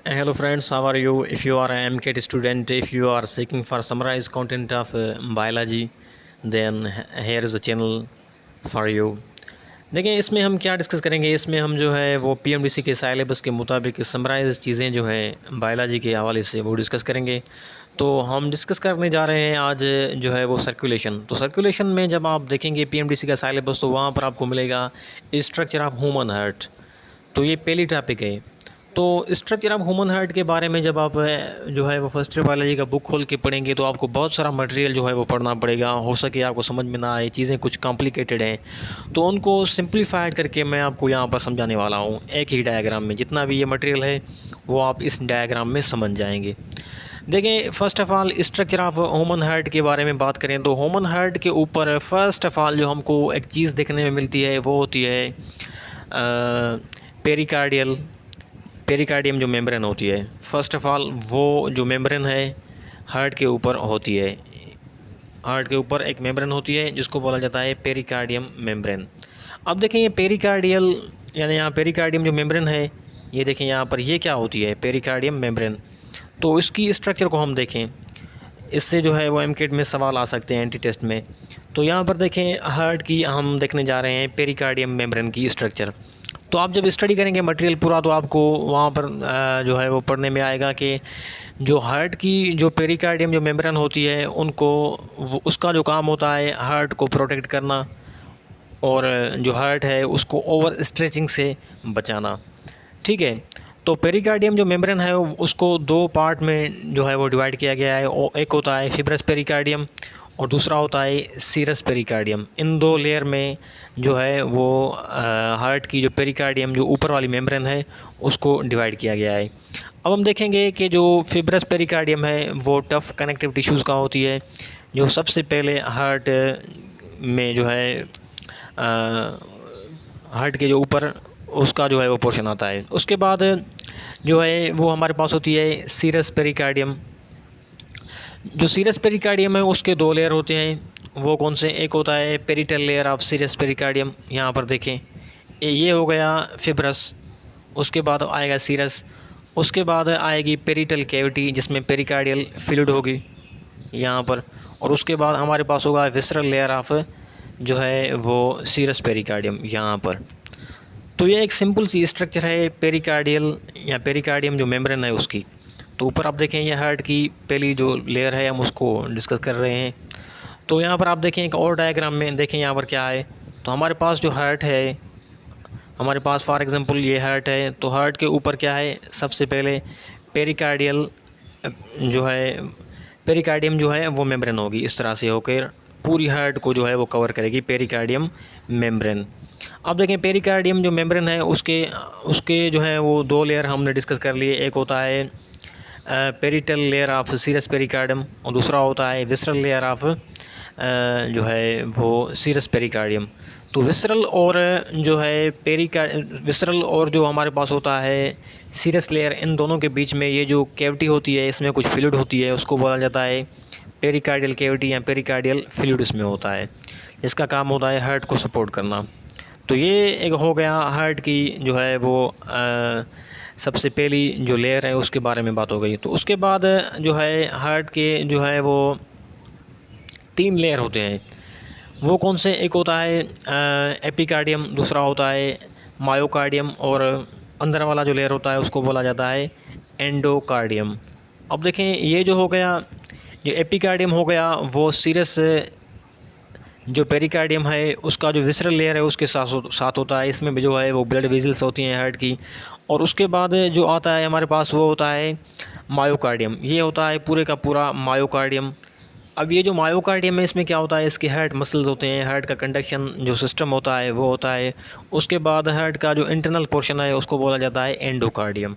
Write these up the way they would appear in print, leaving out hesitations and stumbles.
Hello friends, how are you? If you are a MCAT student, if you are seeking for summarized content of biology, then here is a channel for you. देखिए इसमें हम क्या discuss करेंगे। इसमें हम जो है वो पीएमडीसी के साइलेबस के मुताबिक समराइज चीज़ें जो हैं बायोलॉजी के हवाले से वो डिस्कस करेंगे। तो हम डिस्कस करने जा रहे हैं आज जो है वो सर्कुलेशन। तो सर्कुलेशन में जब आप देखेंगे पीएमडीसी का साइलेबस तो वहाँ पर आपको मिलेगा स्ट्रक्चर ऑफ ह्यूमन हार्ट। तो ये पहली टॉपिक है। तो स्ट्रक्चर ऑफ ह्यूमन हार्ट के बारे में जब आप जो है वो फर्स्ट ईयर बायोलॉजी का बुक खोल के पढ़ेंगे तो आपको बहुत सारा मटेरियल जो है वो पढ़ना पड़ेगा। हो सके आपको समझ में ना आए, चीज़ें कुछ कॉम्प्लिकेटेड हैं तो उनको सिंप्लीफाइड करके मैं आपको यहाँ पर समझाने वाला हूँ एक ही डायग्राम में। जितना भी ये मटेरियल है वो आप इस डायग्राम में समझ जाएंगे। देखें, first of all structure of human heart के बारे में बात करें तो ह्यूमन हार्ट के ऊपर फ़र्स्ट ऑफ़ ऑल जो हमको एक चीज़ देखने में मिलती है वो होती है पेरिकार्डियम जो मेम्ब्रेन होती है। फ़र्स्ट ऑफ़ ऑल वो जो मेम्ब्रेन है हार्ट के ऊपर होती है। हार्ट के ऊपर एक मेम्ब्रेन होती है जिसको बोला जाता है पेरिकार्डियम मेम्ब्रेन। अब देखें ये पेरिकार्डियल यानी यहाँ पेरिकार्डियम जो मेम्ब्रेन है, ये देखें यहाँ पर ये क्या होती है पेरिकार्डियम मेम्ब्रेन। तो इसकी स्ट्रक्चर को हम देखें, इससे जो है वो एमकेट में सवाल आ सकते हैं एंटी टेस्ट में। तो यहाँ पर देखें हार्ट की हम देखने जा रहे हैं पेरिकार्डियम मेम्ब्रेन की स्ट्रक्चर। तो आप जब स्टडी करेंगे मटेरियल पूरा तो आपको वहाँ पर जो है वो पढ़ने में आएगा कि जो हार्ट की जो पेरिकार्डियम जो मेम्ब्रेन होती है उनको उसका जो काम होता है हार्ट को प्रोटेक्ट करना और जो हार्ट है उसको ओवर स्ट्रेचिंग से बचाना। ठीक है। तो पेरिकार्डियम जो मेम्ब्रेन है उसको दो पार्ट में जो है वो डिवाइड किया गया है। एक होता है फिब्रस पेरिकार्डियम और दूसरा होता है सीरस पेरिकार्डियम। इन दो लेयर में जो है वो हार्ट की जो पेरिकार्डियम जो ऊपर वाली मेम्ब्रेन है उसको डिवाइड किया गया है। अब हम देखेंगे कि जो फिब्रस पेरिकार्डियम है वो टफ़ कनेक्टिव टिश्यूज़ का होती है, जो सबसे पहले हार्ट में जो है हार्ट के जो ऊपर उसका जो है वो पोर्शन आता है। उसके बाद जो है वो हमारे पास होती है सीरस पेरिकार्डियम। जो सीरस पेरिकार्डियम है उसके दो लेयर होते हैं। वो कौन से? एक होता है parietal layer of serous pericardium, यहाँ पर देखें ये हो गया फिब्रस। उसके बाद आएगा सीरस। उसके बाद आएगी पेरिटल कैविटी जिसमें पेरिकार्डियल फ्लूइड होगी यहाँ पर। और उसके बाद हमारे पास होगा विसरल लेयर ऑफ जो है वो सीरस पेरिकार्डियम यहाँ पर। तो ये एक सिंपल सी स्ट्रक्चर है पेरिकार्डियल या पेरिकार्डियम जो मेम्ब्रेन है उसकी। तो ऊपर आप देखें ये हार्ट की पहली जो लेयर है हम उसको डिस्कस कर रहे हैं। तो यहाँ पर आप देखें एक और डायग्राम में देखें यहाँ पर क्या है। तो हमारे पास जो हार्ट है, हमारे पास फॉर एग्ज़ाम्पल ये हार्ट है। तो हार्ट के ऊपर क्या है? सबसे पहले पेरिकार्डियल जो है पेरिकार्डियम जो है वो मेम्ब्रेन होगी। इस तरह से होकर पूरी हार्ट को जो है वो कवर करेगी पेरिकार्डियम मेम्ब्रेन। अब देखें पेरिकार्डियम जो मेम्ब्रेन है उसके उसके जो है वो दो लेयर हमने डिस्कस कर लिए। एक होता है parietal layer of serous pericardium और दूसरा होता है विसरल लेयर ऑफ जो है वो सीरस पेरिकार्डियम। तो विसरल और जो है विसरल और जो हमारे पास होता है सीरस लेयर, इन दोनों के बीच में ये जो कैविटी होती है इसमें कुछ फ्लूइड होती है, उसको बोला जाता है पेरिकार्डियल कैविटी या पेरिकार्डियल फ्लूइड इसमें होता है। इसका काम होता है हार्ट को सपोर्ट करना। तो ये एक हो गया हार्ट की जो है वो सबसे पहली जो लेयर है उसके बारे में बात हो गई। तो उसके बाद जो है हार्ट के जो है वो तीन लेयर होते हैं। वो कौन से? एक होता है एपिकार्डियम, दूसरा होता है मायोकार्डियम और अंदर वाला जो लेयर होता है उसको बोला जाता है एंडोकार्डियम। अब देखें ये जो हो गया, जो एपिकार्डियम हो गया वो सीरस जो पेरिकार्डियम है उसका जो विसरल लेयर है उसके साथ होता है। इसमें भी जो है वो ब्लड वेजल्स होती हैं हार्ट की। और उसके बाद जो आता है हमारे पास वो होता है मायोकार्डियम। ये होता है पूरे का पूरा मायोकार्डियम। अब ये जो मायोकार्डियम है इसमें क्या होता है? इसके हार्ट मसल्स होते हैं, हार्ट का कंडक्शन जो सिस्टम होता है वो होता है। उसके बाद हार्ट का जो इंटरनल पोर्शन है उसको बोला जाता है एंडोकार्डियम।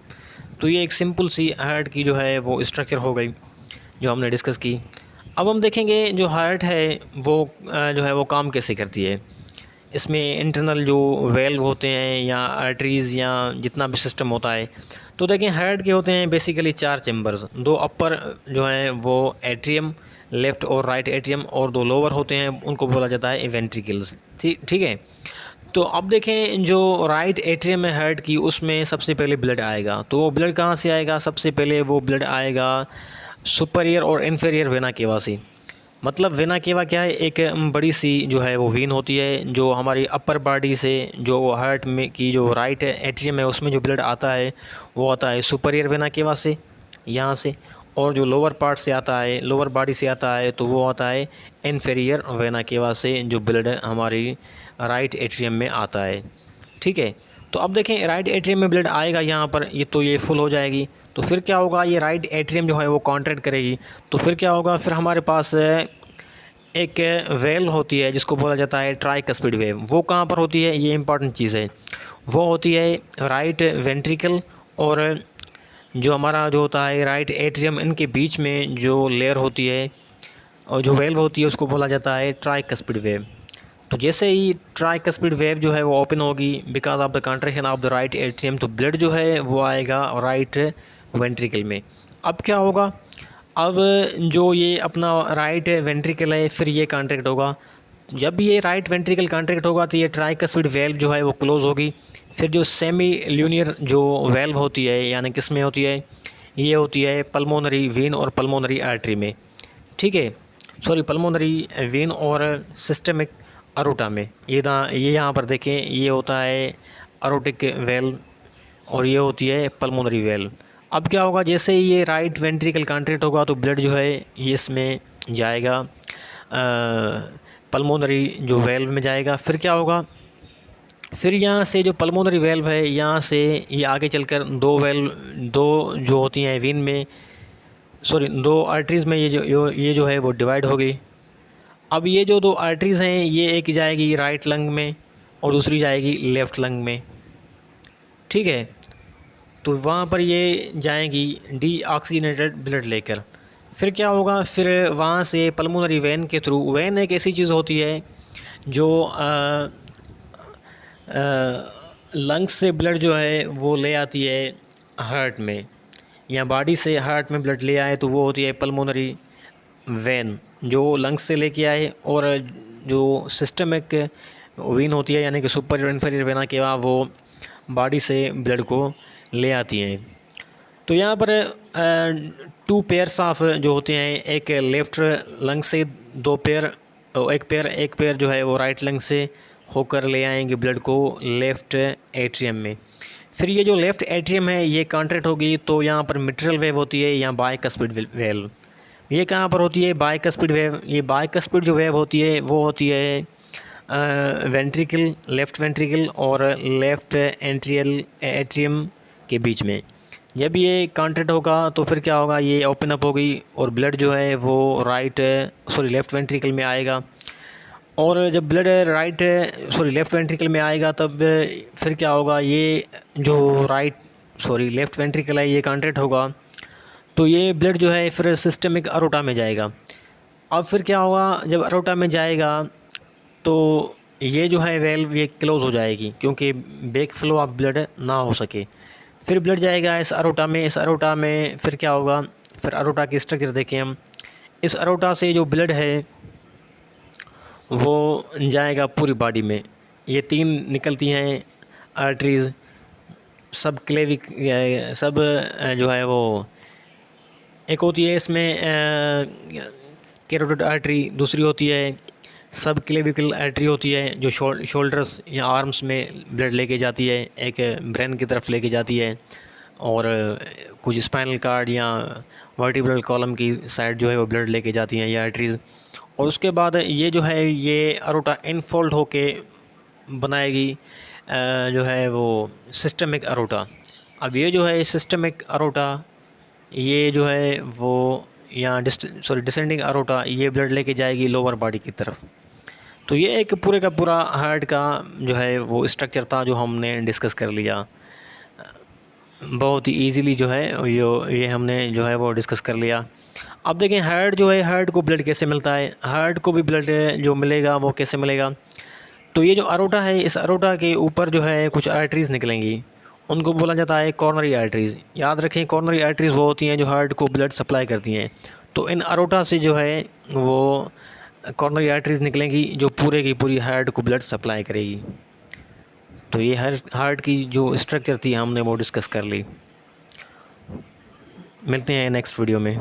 तो ये एक सिंपल सी हार्ट की जो है वो स्ट्रक्चर हो गई जो हमने डिस्कस की। अब हम देखेंगे जो हार्ट है वो जो है वो काम कैसे करती है। इसमें इंटरनल जो वेल्व होते हैं या आर्टरीज़ या जितना भी सिस्टम होता है। तो देखें हार्ट के होते हैं बेसिकली चार चैम्बर्स। दो अपर जो हैं वो एट्रियम, लेफ़्ट और राइट एट्रियम, और दो लोअर होते हैं उनको बोला जाता है वेंट्रिकल्स। ठीक है। तो अब देखें जो राइट एट्रियम है हार्ट की, उसमें सबसे पहले ब्लड आएगा। तो वो ब्लड कहाँ से आएगा? सबसे पहले वो ब्लड आएगा सुपीरियर और इन्फीरियर वेना केवा से। मतलब वेना केवा क्या है? एक बड़ी सी जो है वो वेन होती है जो हमारी अपर बॉडी से, जो हार्ट में की जो राइट एट्रियम है उसमें जो ब्लड आता है वो आता है सुपीरियर वेना केवा से, यहाँ से। और जो लोअर पार्ट से आता है, लोअर बॉडी से आता है, तो वो आता है इन्फीरियर वेना केवा से, जो ब्लड हमारी राइट एट्रियम में आता है। ठीक है, तो अब देखें राइट एट्रियम में ब्लड आएगा यहाँ पर, ये तो ये फुल हो जाएगी। तो फिर क्या होगा? ये राइट एट्रियम जो है वो कॉन्ट्रैक्ट करेगी। तो फिर क्या होगा? फिर हमारे पास एक वेल होती है जिसको बोला जाता है ट्राइकस्पिड वेव। वो कहाँ पर होती है? ये इंपॉर्टेंट चीज़ है। वो होती है राइट वेंट्रिकल और जो हमारा जो होता है राइट एट्रियम, इनके बीच में जो लेयर होती है और जो वेल्व होती है उसको बोला जाता है ट्राइकस्पिड वेव। तो जैसे ही ट्राइकस्पिड वेव जो है वो ओपन होगी because of the contraction of the right atrium, तो ब्लड जो है वो आएगा राइट वेंट्रिकल में। अब क्या होगा? अब जो ये अपना राइट वेंट्रिकल है फिर ये कॉन्ट्रैक्ट होगा। जब ये राइट वेंट्रिकल कॉन्ट्रैक्ट होगा तो ये ट्राइकस्पिड वेल्व जो है वो क्लोज़ होगी। फिर जो सेमी ल्यूनियर जो वेल्व होती है, यानी किस में होती है? ये होती है पल्मोनरी वेन और पल्मोनरी आर्टरी में। ठीक है, सॉरी, पल्मोनरी वेन और सिस्टमिक अरोटा में। ये यहाँ पर देखें, ये होता है अरोटिक वेल्व और ये होती है पल्मोनरी वेल्व। अब क्या होगा? जैसे ही ये राइट वेंट्रिकल कॉन्ट्रैक्ट होगा तो ब्लड जो है ये इसमें जाएगा, पल्मोनरी जो वेल्व में जाएगा। फिर क्या होगा? फिर यहाँ से जो पल्मोनरी वेल्व है यहाँ से ये आगे चलकर दो जो होती हैं वेन में, सॉरी, दो आर्टरीज़ में ये जो है वो डिवाइड हो गई। अब ये जो दो आर्टरीज़ हैं ये एक जाएगी राइट लंग में और दूसरी जाएगी लेफ़्ट लंग में। ठीक है, तो वहाँ पर ये जाएंगी डीऑक्सीजनेटेड ब्लड लेकर। फिर क्या होगा? फिर वहाँ से पल्मोनरी वेन के थ्रू, वेन एक ऐसी चीज़ होती है जो लंग्स से ब्लड जो है वो ले आती है हार्ट में, या बॉडी से हार्ट में ब्लड ले आए तो वो होती है पल्मोनरी वेन जो लंग्स से लेके आए। और जो सिस्टमिक वेन होती है यानी कि सुपीरियर इन्फीरियर वेना केवा, वो बॉडी से ब्लड को ले आती हैं। तो यहाँ पर 2 पेयर्स ऑफ जो होते हैं, एक लेफ़्ट लंग से 2 पेयर, एक पेयर जो है वो राइट लंग से होकर ले आएंगे ब्लड को लेफ़्ट एट्रियम में। फिर ये जो लेफ़्ट एट्रियम है ये कॉन्ट्रैक्ट होगी तो यहाँ पर मिट्रल वेव होती है या बाइकस्पिड वेव। ये कहाँ पर होती है? Bicuspid wave. ये बाइकस्पिड जो वेव होती है वो होती है वेंट्रिकल, लेफ़्ट वेंट्रिकल और लेफ़्ट एट्रियम के बीच में। जब ये कॉन्ट्रैक्ट होगा तो फिर क्या होगा? ये ओपन अप होगी और ब्लड जो है वो लेफ़्ट वेंट्रिकल में आएगा। और जब ब्लड लेफ़्ट वेंट्रिकल में आएगा तब फिर क्या होगा? ये जो लेफ़्ट वेंट्रिकल है ये कॉन्ट्रैक्ट होगा तो ये ब्लड जो है फिर सिस्टमिक अरोटा में जाएगा। अब फिर क्या होगा? जब अरोटा में जाएगा तो ये जो है वेल्व ये क्लोज़ हो जाएगी क्योंकि बैक फ्लो ऑफ ब्लड ना हो सके। फिर ब्लड जाएगा इस अरोटा में। इस अरोटा में फिर क्या होगा? फिर अरोटा की स्ट्रक्चर देखें हम। इस अरोटा से जो ब्लड है वो जाएगा पूरी बॉडी में। ये 3 निकलती हैं आर्टरीज़, सब जो है वो, एक होती है इसमें कैरोटिड आर्टरी, दूसरी होती है सब क्लेविकल आर्टरी होती है जो शोल्डर्स या आर्म्स में ब्लड लेके जाती है, एक ब्रेन की तरफ लेके जाती है, और कुछ स्पाइनल कार्ड या वर्टिब्रल कॉलम की साइड जो है वो ब्लड लेके जाती हैं ये आर्टरीज़। और उसके बाद ये जो है ये अरोटा इनफोल्ड होके बनाएगी जो है वो सिस्टमिक अरोटा। अब ये जो है सिस्टमिक अरोटा, ये जो है वो यहाँ डिसेंडिंग अरोटा, ये ब्लड लेके जाएगी लोअर बॉडी की तरफ। तो ये एक पूरे का पूरा हार्ट का जो है वो स्ट्रक्चर था जो हमने डिस्कस कर लिया। बहुत ही ईजीली जो है ये हमने जो है वो डिस्कस कर लिया। अब देखें हार्ट जो है, हार्ट को ब्लड कैसे मिलता है? हार्ट को भी ब्लड जो मिलेगा वो कैसे मिलेगा? तो ये जो अरोटा है, इस अरोटा के ऊपर जो है कुछ आर्टरीज़ निकलेंगी, उनको बोला जाता है कॉर्नरी आर्टरीज़। याद रखें कॉर्नरी आर्टरीज़ वो होती हैं जो हार्ट को ब्लड सप्लाई करती हैं। तो इन अरोटा से जो है वो कॉर्नरी आर्टरीज़ निकलेंगी जो पूरे की पूरी हार्ट को ब्लड सप्लाई करेगी। तो ये हार्ट की जो स्ट्रक्चर थी हमने वो डिस्कस कर ली। मिलते हैं नेक्स्ट वीडियो में।